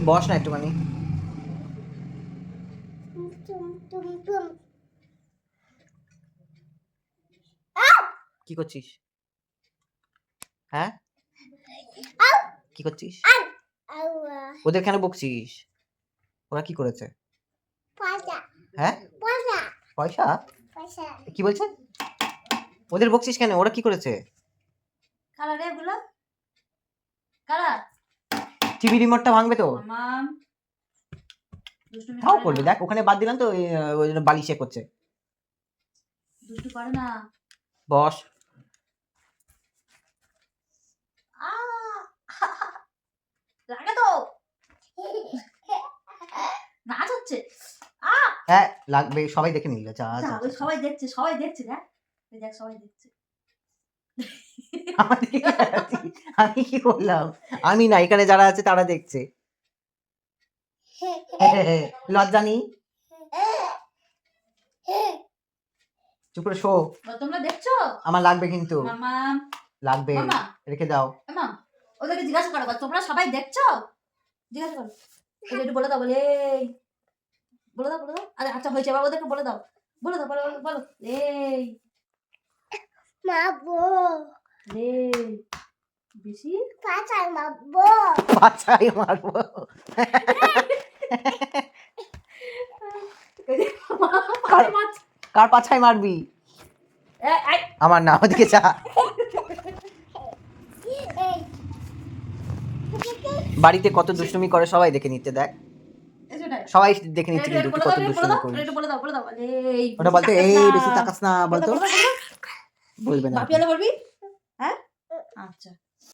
বস না একটুখানি। কি করছিস? হ্যাঁ, কি করছিস? ওদের কেন বকছিস? ওরা কি করেছে? হ্যাঁ, পয়সা? কি বলছে? ওদের বকছিস কেন? ওরা কি করেছে? টিভি রিমোটটা ভাঙবে তো। তাও করবে, দেখ ওখানে বাদ দিলাম তো, ওই জন্য বালিশে করছে। দুষ্টু করে না। বস। লাগে তো নাচ হচ্ছে। হ্যাঁ লাগবে, সবাই দেখে নিল। যা যা, ওই সবাই দেখছে, সবাই দেখছে। দেখ দেখ, সবাই দেখছে। আমি কি বললাম? আমি না, এখানে যারা আছে তারা দেখছে। লজ্জা নেই? চুপ করে শো। তোমরা দেখছো? আমার লাগবে কিন্তু। মামা লাগবে, রেখে দাও। মামা ওদেরকে জিজ্ঞাসা করো, তোমরা সবাই দেখছো? জিজ্ঞাসা করো, একটু বলে দাও, বলে বলে দাও, বলে দাও। আরে আচ্ছা হয়েছে, এবার ওদেরকে বলে দাও, বলে দাও, বলো বলো, এই মারবো রে, বেশি পাছায় মারবো, পাছায় মারবো। কার পাছায় মারবি? আমার না, ওদিকে যা। বাড়িতে কত দুষ্টুমি করে সবাই দেখে নিতে, দেখ সবাই দেখে নিচ্ছে কিন্তু তুই কত দুষ্টুমি করিস। ওটা বলতে এই বেশি তাকাস না বলতো। বলবে না। বলবি? হ্যাঁ আচ্ছা।